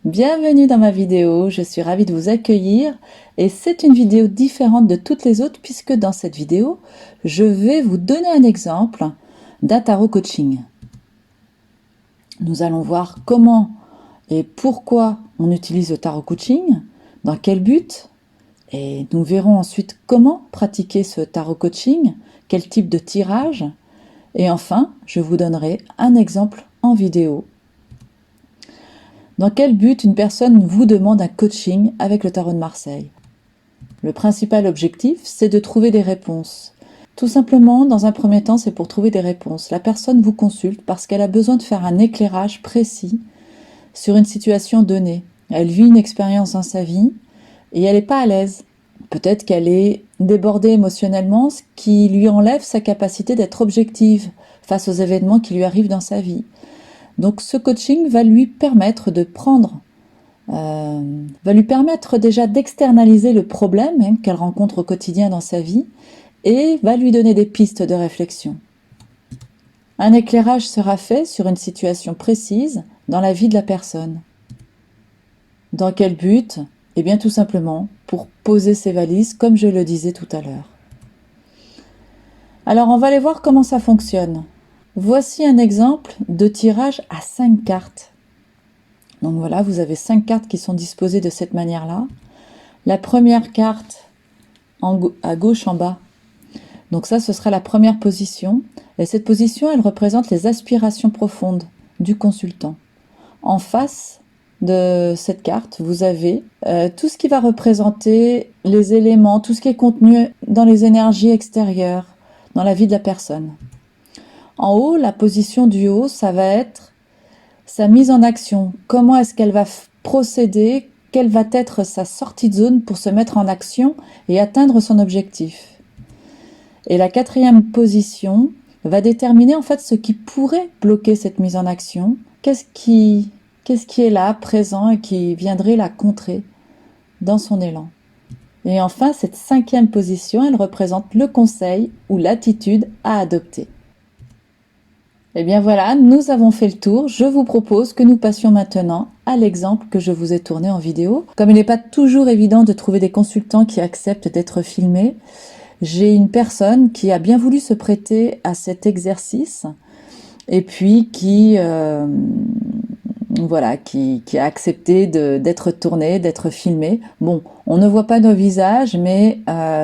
Bienvenue dans ma vidéo, je suis ravie de vous accueillir et c'est une vidéo différente de toutes les autres puisque dans cette vidéo, je vais vous donner un exemple d'un tarot coaching. Nous allons voir comment et pourquoi on utilise le tarot coaching, dans quel but, et nous verrons ensuite comment pratiquer ce tarot coaching, quel type de tirage, et enfin, je vous donnerai un exemple en vidéo. Dans quel but une personne vous demande un coaching avec le tarot de Marseille? Le principal objectif, c'est de trouver des réponses. Tout simplement, dans un premier temps, c'est pour trouver des réponses. La personne vous consulte parce qu'elle a besoin de faire un éclairage précis sur une situation donnée. Elle vit une expérience dans sa vie et elle n'est pas à l'aise. Peut-être qu'elle est débordée émotionnellement, ce qui lui enlève sa capacité d'être objective face aux événements qui lui arrivent dans sa vie. Donc ce coaching va lui permettre de va lui permettre déjà d'externaliser le problème qu'elle rencontre au quotidien dans sa vie et va lui donner des pistes de réflexion. Un éclairage sera fait sur une situation précise dans la vie de la personne. Dans quel but? Eh bien tout simplement pour poser ses valises comme je le disais tout à l'heure. Alors on va aller voir comment ça fonctionne. Voici un exemple de tirage à 5 cartes. Donc voilà, vous avez 5 cartes qui sont disposées de cette manière-là. La première carte à gauche en bas, donc ça ce sera la première position. Et cette position, elle représente les aspirations profondes du consultant. En face de cette carte, vous avez tout ce qui va représenter les éléments, tout ce qui est contenu dans les énergies extérieures, dans la vie de la personne. En haut, la position du haut, ça va être sa mise en action. Comment est-ce qu'elle va procéder? Quelle va être sa sortie de zone pour se mettre en action et atteindre son objectif? Et la quatrième position va déterminer en fait ce qui pourrait bloquer cette mise en action. Qu'est-ce qui est là, présent et qui viendrait la contrer dans son élan? Et enfin, cette cinquième position, elle représente le conseil ou l'attitude à adopter. Et bien voilà, nous avons fait le tour. Je vous propose que nous passions maintenant à l'exemple que je vous ai tourné en vidéo. Comme il n'est pas toujours évident de trouver des consultants qui acceptent d'être filmés, j'ai une personne qui a bien voulu se prêter à cet exercice et puis qui a accepté d'être tournée, d'être filmée. Bon, on ne voit pas nos visages, mais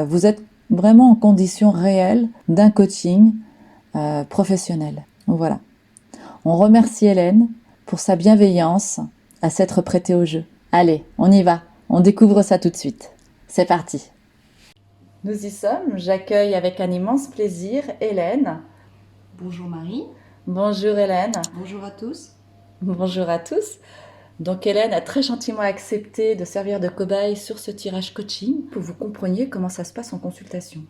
vous êtes vraiment en condition réelle d'un coaching professionnel. Voilà. On remercie Hélène pour sa bienveillance à s'être prêtée au jeu. Allez, on y va. On découvre ça tout de suite. C'est parti. Nous y sommes. J'accueille avec un immense plaisir Hélène. Bonjour Marie. Bonjour Hélène. Bonjour à tous. Bonjour à tous. Donc Hélène a très gentiment accepté de servir de cobaye sur ce tirage coaching pour que vous compreniez comment ça se passe en consultation.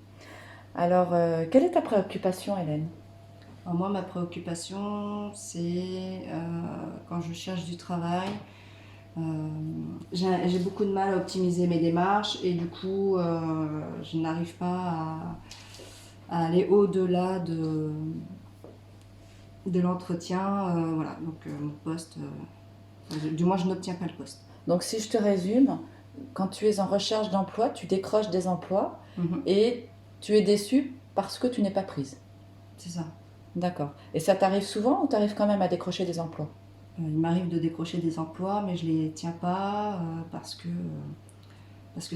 Alors, quelle est ta préoccupation Hélène? Alors moi, ma préoccupation, c'est quand je cherche du travail, j'ai beaucoup de mal à optimiser mes démarches et du coup, je n'arrive pas à aller au-delà de l'entretien. Voilà, donc mon poste, du moins je n'obtiens pas le poste. Donc si je te résume, quand tu es en recherche d'emploi, tu décroches des emplois et tu es déçue parce que tu n'es pas prise. C'est ça. D'accord. Et ça t'arrive souvent ou t'arrives quand même à décrocher des emplois? Il m'arrive de décrocher des emplois, mais je les tiens pas parce que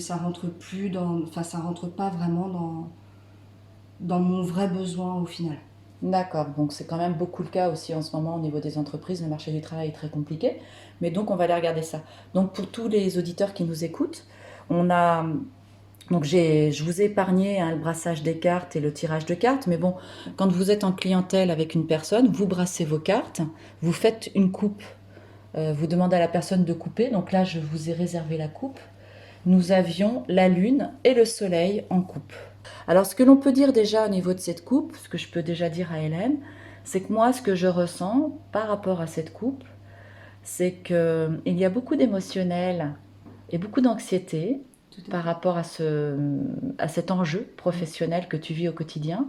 ça rentre ça rentre pas vraiment dans mon vrai besoin au final. D'accord, donc c'est quand même beaucoup le cas aussi en ce moment au niveau des entreprises, le marché du travail est très compliqué, mais donc on va aller regarder ça. Donc pour tous les auditeurs qui nous écoutent, je vous ai épargné le brassage des cartes et le tirage de cartes, mais bon, quand vous êtes en clientèle avec une personne, vous brassez vos cartes, vous faites une coupe, vous demandez à la personne de couper, donc là je vous ai réservé la coupe. Nous avions la lune et le soleil en coupe. Alors ce que l'on peut dire déjà au niveau de cette coupe, ce que je peux déjà dire à Hélène, c'est que moi ce que je ressens par rapport à cette coupe, c'est qu'il y a beaucoup d'émotionnel et beaucoup d'anxiété par rapport à cet enjeu professionnel que tu vis au quotidien.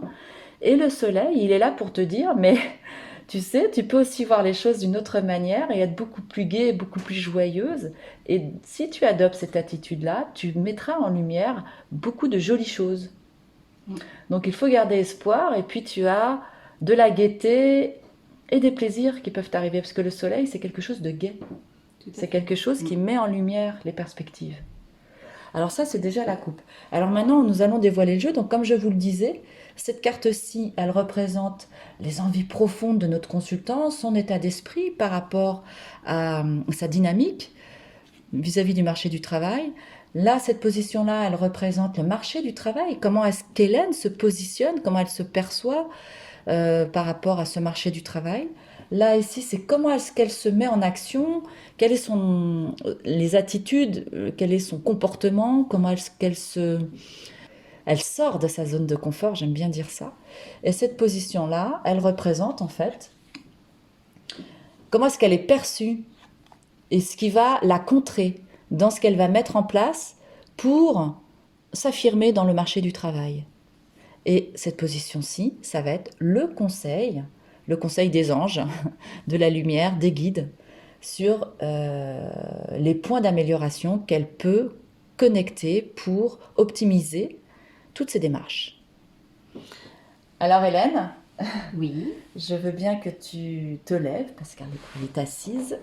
Et le soleil, il est là pour te dire, mais Tu sais, tu peux aussi voir les choses d'une autre manière et être beaucoup plus gaie, beaucoup plus joyeuse. Et si tu adoptes cette attitude-là, tu mettras en lumière beaucoup de jolies choses. Mm. Donc il faut garder espoir et puis tu as de la gaieté et des plaisirs qui peuvent t'arriver parce que le soleil, c'est quelque chose de gai. Tout à C'est fait. quelque chose qui met en lumière les perspectives. Alors ça, c'est déjà la coupe. Alors maintenant, nous allons dévoiler le jeu. Donc comme je vous le disais, cette carte-ci, elle représente les envies profondes de notre consultant, son état d'esprit par rapport à sa dynamique vis-à-vis du marché du travail. Là, cette position-là, elle représente le marché du travail. Comment est-ce qu'Hélène se positionne, comment elle se perçoit par rapport à ce marché du travail. Là, ici, c'est comment est-ce qu'elle se met en action, quelles sont les attitudes, quel est son comportement, comment est-ce qu'elle elle sort de sa zone de confort, j'aime bien dire ça. Et cette position-là, elle représente en fait comment est-ce qu'elle est perçue et ce qui va la contrer dans ce qu'elle va mettre en place pour s'affirmer dans le marché du travail. Et cette position-ci, ça va être le conseil des anges, de la lumière, des guides, sur les points d'amélioration qu'elle peut connecter pour optimiser toutes ces démarches. Alors Hélène, Oui. je veux bien que tu te lèves, parce qu'elle est assise,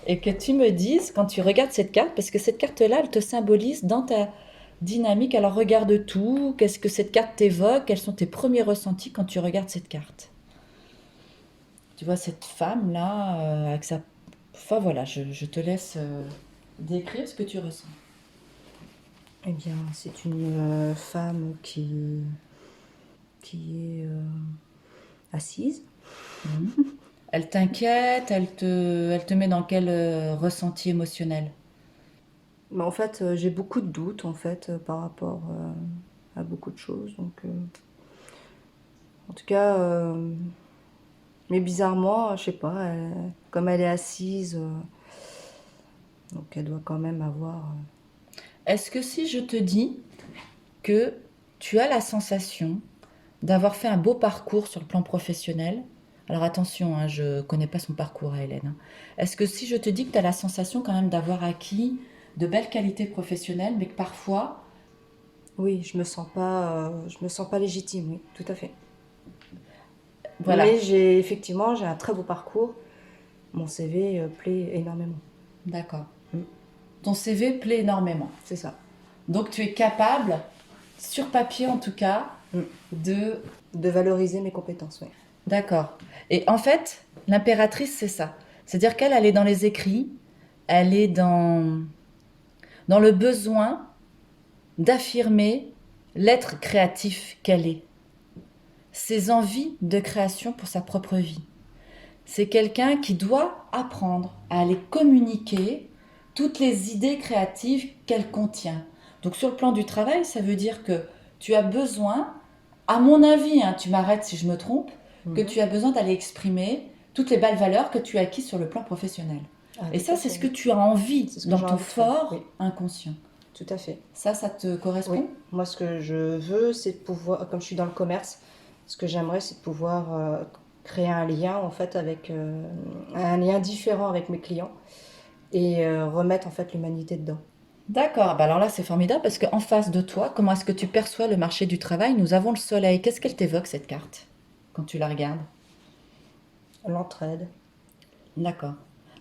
et que tu me dises, quand tu regardes cette carte, parce que cette carte-là, elle te symbolise dans ta dynamique. Alors regarde tout, qu'est-ce que cette carte t'évoque, quels sont tes premiers ressentis quand tu regardes cette carte. Tu vois cette femme-là, avec sa... Enfin voilà, je te laisse décrire ce que tu ressens. Eh bien, c'est une femme qui est assise. Elle t'inquiète, elle te met dans quel ressenti émotionnel? Mais en fait, j'ai beaucoup de doutes en fait par rapport à beaucoup de choses. Donc, en tout cas, mais bizarrement, je sais pas, comme elle est assise, donc elle doit quand même avoir. Est-ce que si je te dis que tu as la sensation d'avoir fait un beau parcours sur le plan professionnel, alors attention, hein, je ne connais pas son parcours à Hélène, hein. Est-ce que si je te dis que tu as la sensation quand même d'avoir acquis de belles qualités professionnelles, mais que parfois, Oui, je me sens pas légitime, oui, tout à fait. voilà, Mais effectivement, j'ai un très beau parcours. Mon CV plaît énormément. d'accord, Mm. ton CV plaît énormément. C'est ça. Donc tu es capable, sur papier en tout cas, Mm. de... De valoriser mes compétences, oui. D'accord. Et en fait, l'impératrice, c'est ça. C'est-à-dire qu'elle, elle est dans les écrits, elle est dans le besoin d'affirmer l'être créatif qu'elle est, ses envies de création pour sa propre vie. C'est quelqu'un qui doit apprendre à aller communiquer toutes les idées créatives qu'elle contient. Donc sur le plan du travail, ça veut dire que tu as besoin, à mon avis, hein, tu m'arrêtes si je me trompe, que tu as besoin d'aller exprimer toutes les belles valeurs que tu as acquises sur le plan professionnel. Ah, Et tout ça, à c'est fait, ce que oui. tu as envie C'est ce que dans j'ai ton envie de faire, fort oui. inconscient. Tout à fait. Ça te correspond? Oui. Moi, ce que je veux, c'est de pouvoir, comme je suis dans le commerce, ce que j'aimerais, c'est de pouvoir créer un lien, en fait, avec un lien différent avec mes clients et remettre, en fait, l'humanité dedans. D'accord, bah alors là c'est formidable parce qu'en face de toi, comment est-ce que tu perçois le marché du travail? Nous avons le soleil. Qu'est-ce qu'elle t'évoque cette carte quand tu la regardes? L'entraide. D'accord.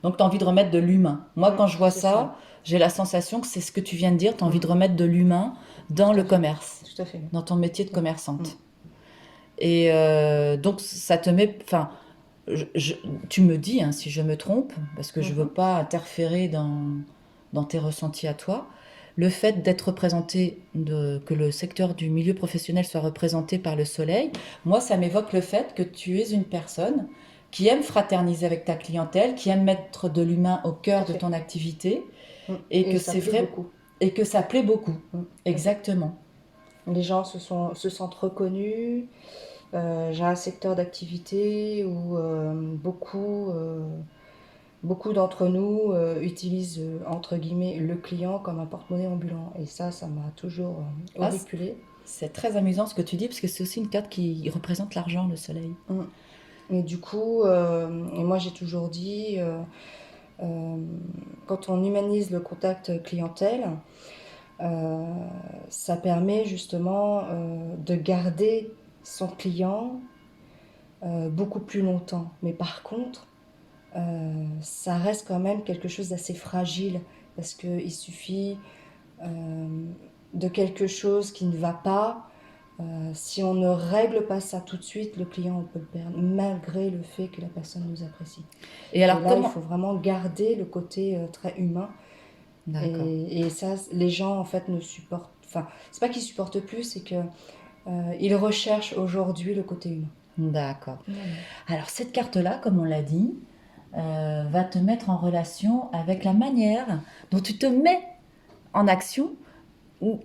Donc tu as envie de remettre de l'humain. Moi quand je vois C'est ça. ça, j'ai la sensation que c'est ce que tu viens de dire, tu as envie de Mm. remettre de l'humain dans Tout le à fait. commerce, Tout à fait. dans ton métier de commerçante. Mm. Et donc ça te met... Enfin, tu me dis hein, si je me trompe, parce que je ne veux pas interférer dans tes ressentis à toi. Le fait d'être représenté, que le secteur du milieu professionnel soit représenté par le soleil, moi, ça m'évoque le fait que tu es une personne qui aime fraterniser avec ta clientèle, qui aime mettre de l'humain au cœur Tout à de fait. ton activité, Mm. et que ça c'est plaît vrai, beaucoup. et que ça plaît beaucoup. Mm. Exactement. Les gens se sentent reconnus. J'ai un secteur d'activité où beaucoup d'entre nous utilisent entre guillemets le client comme un porte-monnaie ambulant. Et ça m'a toujours Ah, horripilé. c'est très amusant ce que tu dis, parce que c'est aussi une carte qui représente l'argent, le soleil. Mm. Et du coup, et moi j'ai toujours dit, euh, quand on humanise le contact clientèle, euh, ça permet justement de garder son client beaucoup plus longtemps. Mais par contre, ça reste quand même quelque chose d'assez fragile parce qu'il suffit euh, de quelque chose qui ne va pas. Si on ne règle pas ça tout de suite, le client, on peut le perdre, malgré le fait que la personne nous apprécie. Et Et alors, là, il comment... faut vraiment garder le côté très humain. D'accord, Et ça, les gens, en fait, ne supportent... Enfin, c'est pas qu'ils supportent plus, c'est que ils recherchent aujourd'hui le côté humain. d'accord. Voilà. Alors, cette carte-là, comme on l'a dit, va te mettre en relation avec la manière dont tu te mets en action.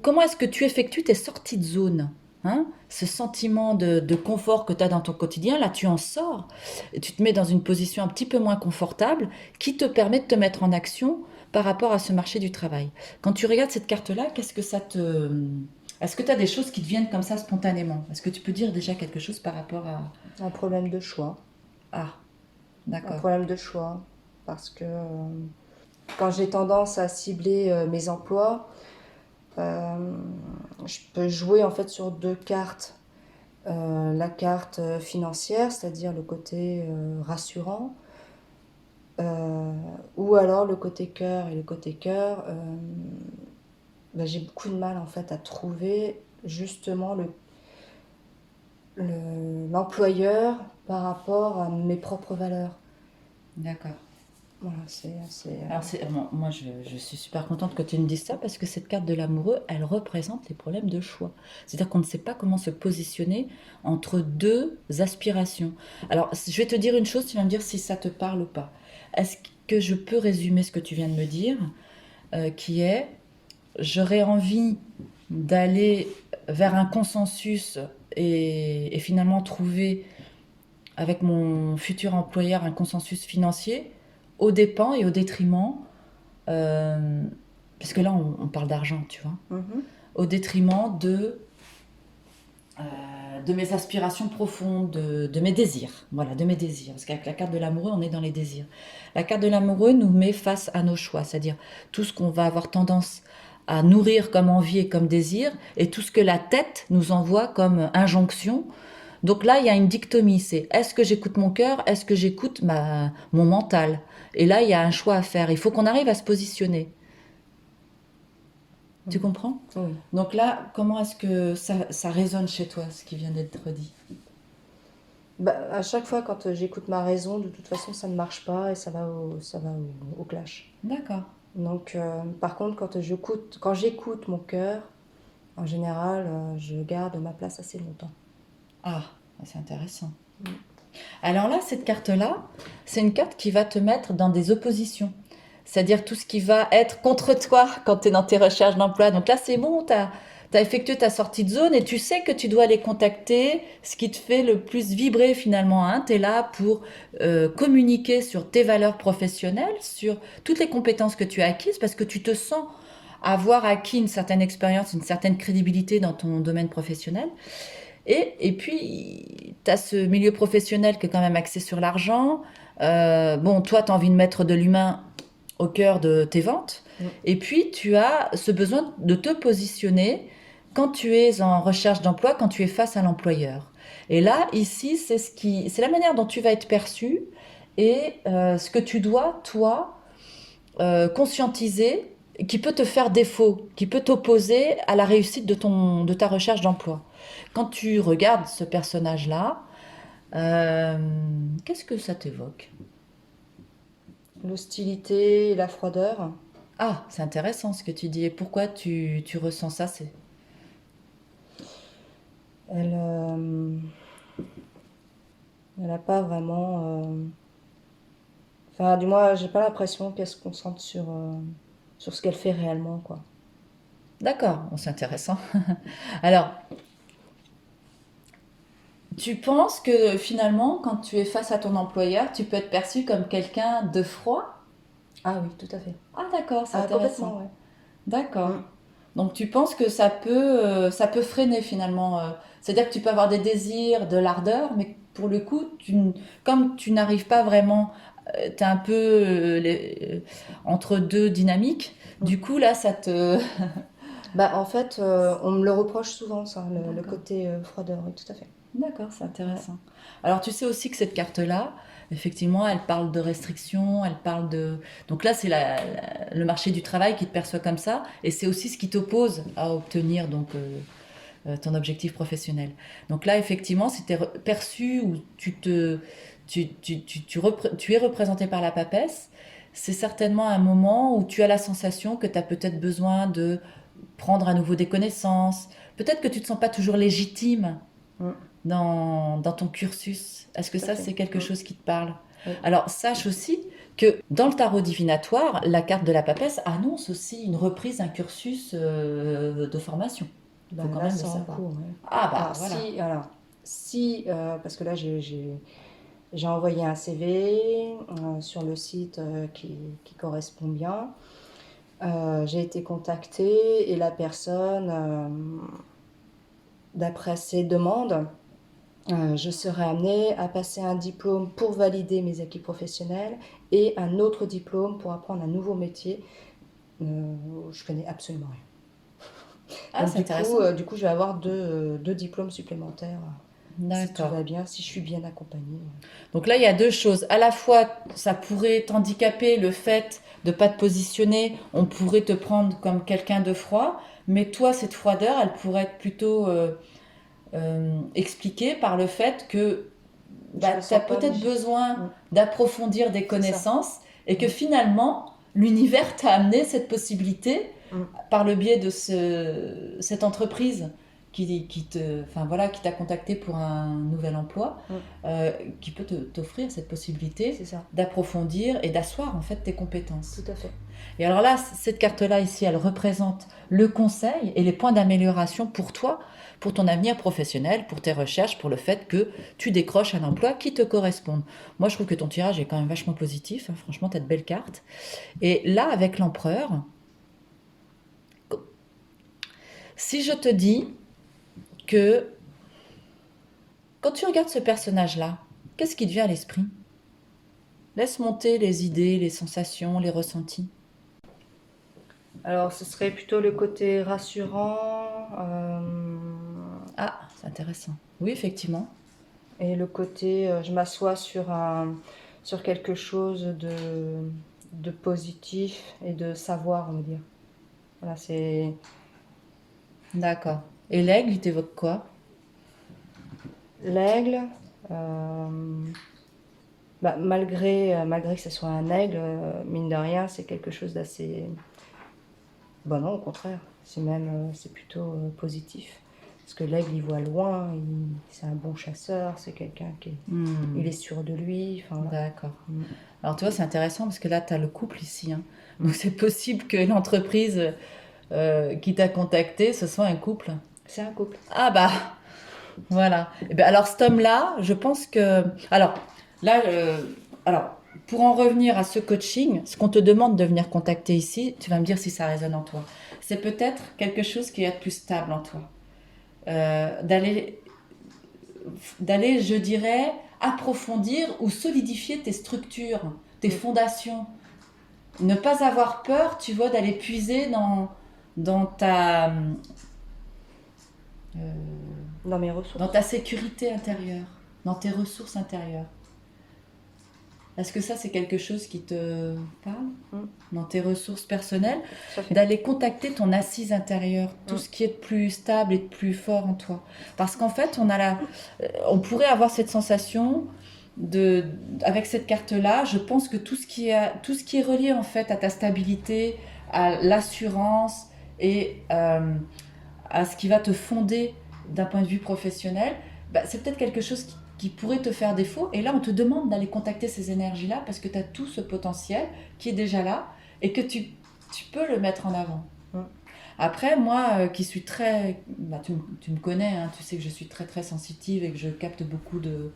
Comment est-ce que tu effectues tes sorties de zone, hein? Ce sentiment de confort que tu as dans ton quotidien, là tu en sors, et tu te mets dans une position un petit peu moins confortable qui te permet de te mettre en action par rapport à ce marché du travail. Quand tu regardes cette carte-là, qu'est-ce que ça te... Est-ce que tu as des choses qui te viennent comme ça spontanément? Est-ce que tu peux dire déjà quelque chose par rapport à... Un problème de choix. Ah, Un d'accord. problème de choix. Parce que quand j'ai tendance à cibler mes emplois, euh, je peux jouer en fait sur deux cartes. La carte financière, c'est-à-dire le côté rassurant, euh, ou alors le côté cœur. Et le côté cœur, bah, j'ai beaucoup de mal en fait à trouver justement l'employeur par rapport à mes propres valeurs. D'accord. Voilà, c'est assez. Alors, bon, moi, je suis super contente que tu me dises ça parce que cette carte de l'amoureux, elle représente les problèmes de choix. C'est-à-dire qu'on ne sait pas comment se positionner entre deux aspirations. Alors, je vais te dire une chose, tu vas me dire si ça te parle ou pas. Est-ce que je peux résumer ce que tu viens de me dire, qui est, j'aurais envie d'aller vers un consensus et finalement trouver avec mon futur employeur un consensus financier au dépens et au détriment euh, parce que là, on parle d'argent, tu vois, Mhm. au détriment de mes aspirations profondes, de mes désirs. Voilà, de mes désirs. Parce qu'avec la carte de l'amoureux, on est dans les désirs. La carte de l'amoureux nous met face à nos choix, c'est-à-dire tout ce qu'on va avoir tendance à nourrir comme envie et comme désir, et tout ce que la tête nous envoie comme injonction. Donc là, il y a une dichotomie, c'est est-ce que j'écoute mon cœur, est-ce que j'écoute mon mental. Et là, il y a un choix à faire. Il faut qu'on arrive à se positionner. Tu Mhm. comprends? Oui. Donc là, comment est-ce que ça résonne chez toi, ce qui vient d'être dit? Bah, à chaque fois, quand j'écoute ma raison, de toute façon, ça ne marche pas et ça va au clash. D'accord. Donc, par contre, quand j'écoute mon cœur, en général, je garde ma place assez longtemps. Ah, c'est intéressant. Mm. Alors là, cette carte-là, c'est une carte qui va te mettre dans des oppositions. C'est-à-dire tout ce qui va être contre toi quand tu es dans tes recherches d'emploi. Donc là, c'est bon, tu as effectué ta sortie de zone et tu sais que tu dois aller contacter ce qui te fait le plus vibrer finalement, hein. Tu es là pour communiquer sur tes valeurs professionnelles, sur toutes les compétences que tu as acquises parce que tu te sens avoir acquis une certaine expérience, une certaine crédibilité dans ton domaine professionnel. Et puis, tu as ce milieu professionnel qui est quand même axé sur l'argent. Bon, toi, tu as envie de mettre de l'humain au cœur de tes ventes. Mm. Et puis, tu as ce besoin de te positionner quand tu es en recherche d'emploi, quand tu es face à l'employeur. Et là, ici, c'est la manière dont tu vas être perçu et ce que tu dois, toi, conscientiser, qui peut te faire défaut, qui peut t'opposer à la réussite de ta recherche d'emploi. Quand tu regardes ce personnage-là, euh, qu'est-ce que ça t'évoque? L'hostilité et la froideur. Ah, c'est intéressant ce que tu dis. Et pourquoi tu ressens ça? Elle, elle n'a pas vraiment. Enfin, du moins, j'ai pas l'impression qu'elle se concentre sur ce qu'elle fait réellement, quoi. D'accord, bon, c'est intéressant. Alors, tu penses que finalement, quand tu es face à ton employeur, tu peux être perçu comme quelqu'un de froid? Ah oui, tout à fait. Ah, d'accord, c'est Ah, intéressant. complètement, ouais. D'accord. Mm. Donc tu penses que ça peut freiner finalement. C'est-à-dire que tu peux avoir des désirs, de l'ardeur, mais pour le coup, comme tu n'arrives pas vraiment, tu es un peu entre deux dynamiques, Mm. du coup, là, ça te... Bah, en fait, on me le reproche souvent, ça, le D'accord. côté froideur, oui, tout à fait. D'accord, c'est Ouais. intéressant. Alors, tu sais aussi que cette carte-là, effectivement, elle parle de restrictions, elle parle de... Donc là, c'est le marché du travail qui te perçoit comme ça, et c'est aussi ce qui t'oppose à obtenir donc, ton objectif professionnel. Donc là, effectivement, si tu es perçu ou tu es représenté par la papesse, c'est certainement un moment où tu as la sensation que tu as peut-être besoin de prendre à nouveau des connaissances. Peut-être que tu ne te sens pas toujours légitime Mm. dans ton cursus. Est-ce que Tout à ça, fait. c'est quelque Mm. chose qui te parle? Oui. Alors, sache aussi que dans le tarot divinatoire, la carte de la papesse annonce aussi une reprise d'un cursus de formation. Il Bah, faut quand là, même le c'est en savoir. cours, ouais. Ah bah Alors, voilà. si, parce que là, j'ai envoyé un CV sur le site qui correspond bien. J'ai été contactée et la personne, d'après ses demandes, je serai amenée à passer un diplôme pour valider mes acquis professionnels et un autre diplôme pour apprendre un nouveau métier où je connais absolument rien. Ah, Donc c'est intéressant. du coup, je vais avoir deux diplômes supplémentaires si tout D'accord. va bien, si je suis bien accompagnée. Donc là, il y a deux choses. À la fois, ça pourrait t'handicaper le fait de pas te positionner. On pourrait te prendre comme quelqu'un de froid, mais toi, cette froideur, elle pourrait être plutôt expliquée par le fait que Je bah, me tu as sens pas peut-être légitime. besoin d'approfondir des C'est ça. connaissances et que Mm. finalement, l'univers t'a amené cette possibilité Mm. par le biais de cette entreprise enfin, voilà, qui t'a contacté pour un nouvel emploi, Mm. qui peut t'offrir cette possibilité C'est ça. d'approfondir et d'asseoir en fait tes compétences. Tout à fait. Et alors là, cette carte-là ici, elle représente le conseil et les points d'amélioration pour toi, pour ton avenir professionnel, pour tes recherches, pour le fait que tu décroches un emploi qui te corresponde. Moi, je trouve que ton tirage est quand même vachement positif. Hein. Franchement, tu as de belles cartes. Et là, avec l'empereur, si je te dis que quand tu regardes ce personnage-là, qu'est-ce qui te vient à l'esprit? Laisse monter les idées, les sensations, les ressentis. Alors, ce serait plutôt le côté rassurant Ah, c'est intéressant. Oui, effectivement. et le côté je m'assois sur quelque chose de positif et de savoir, on va dire. Voilà, c'est D'accord. Et l'aigle, il t'évoque quoi? l'aigle. euh, malgré que ce soit un aigle, mine de rien, c'est quelque chose d'assez. Bah non, au contraire, c'est plutôt positif. Parce que l'aigle, il voit loin, c'est un bon chasseur, c'est quelqu'un il est sûr de lui. Enfin, voilà. D'accord. Mm. Alors, tu vois, c'est intéressant parce que là, tu as le couple ici. Hein. Donc, c'est possible que l'entreprise qui t'a contacté, ce soit un couple. C'est un couple. Ah bah, voilà. Eh ben, alors, cet homme-là, je pense que... Alors, là, alors, pour en revenir à ce coaching, ce qu'on te demande de venir contacter ici, tu vas me dire si ça résonne en toi. C'est peut-être quelque chose qui est de plus stable en toi. D'aller, je dirais, approfondir ou solidifier tes structures, tes fondations. Ne pas avoir peur, tu vois, d'aller puiser dans ta, euh, Dans mes ressources. dans ta sécurité intérieure, dans tes ressources intérieures. Est-ce que ça, c'est quelque chose qui te parle dans tes ressources personnelles? Tout à fait. D'aller contacter ton assise intérieure, tout ce qui est de plus stable et de plus fort en toi. Parce qu'en fait, on pourrait avoir cette sensation avec cette carte-là, je pense que tout ce qui est relié en fait à ta stabilité, à l'assurance et à ce qui va te fonder d'un point de vue professionnel, bah, c'est peut-être quelque chose qui pourrait te faire défaut. Et là, on te demande d'aller contacter ces énergies-là parce que tu as tout ce potentiel qui est déjà là et que tu peux le mettre en avant. Après, moi qui suis très... Bah, tu me connais, hein, tu sais que je suis très très sensitive et que je capte beaucoup de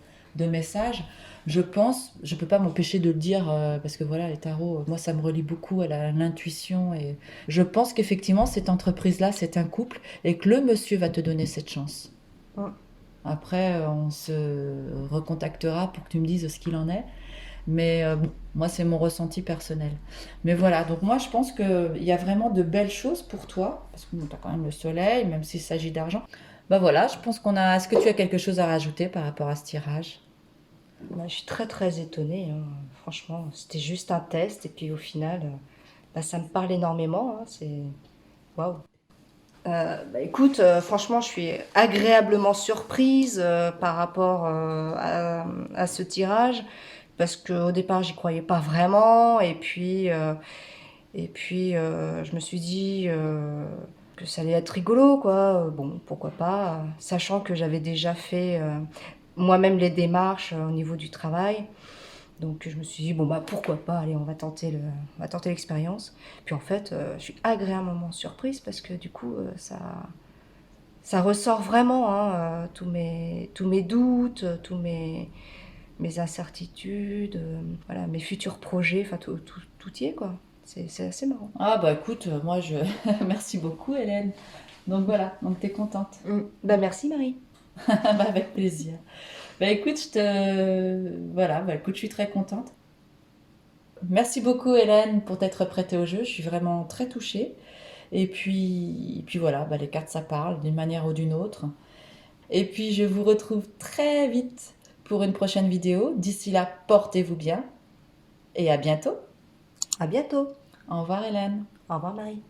messages. Je pense, je ne peux pas m'empêcher de le dire parce que voilà, les tarots, moi ça me relie beaucoup à l'intuition et je pense qu'effectivement cette entreprise-là, c'est un couple et que le monsieur va te donner cette chance. Après, on se recontactera pour que tu me dises ce qu'il en est. Mais bon, moi, c'est mon ressenti personnel. Mais voilà, donc moi, je pense qu'il y a vraiment de belles choses pour toi, parce que bon, tu as quand même le soleil, même s'il s'agit d'argent. Bah voilà, je pense qu'on a... Est-ce que tu as quelque chose à rajouter par rapport à ce tirage? Moi, je suis très très étonnée, hein. Franchement, c'était juste un test et puis au final, bah, ça me parle énormément, hein. C'est waouh. Bah, écoute, franchement, je suis agréablement surprise par rapport à ce tirage parce qu'au départ, j'y croyais pas vraiment je me suis dit que ça allait être rigolo, quoi. Bon, pourquoi pas, sachant que j'avais déjà fait moi-même les démarches au niveau du travail. Donc je me suis dit, bon bah pourquoi pas, allez, on va tenter l'expérience. Puis en fait, je suis agréablement surprise parce que du coup, ça ressort vraiment, hein, tous mes doutes, mes incertitudes, voilà, mes futurs projets, enfin tout y est, quoi. C'est assez marrant. Ah bah écoute, moi je... Merci beaucoup Hélène. Donc voilà, donc t'es contente. Bah merci Marie. Bah avec plaisir. Bah écoute, je te... Voilà, bah écoute, je suis très contente. Merci beaucoup Hélène pour t'être prêtée au jeu, je suis vraiment très touchée. Et puis voilà, bah les cartes ça parle d'une manière ou d'une autre. Et puis je vous retrouve très vite pour une prochaine vidéo. D'ici là, portez-vous bien et à bientôt. À bientôt. Au revoir Hélène. Au revoir Marie.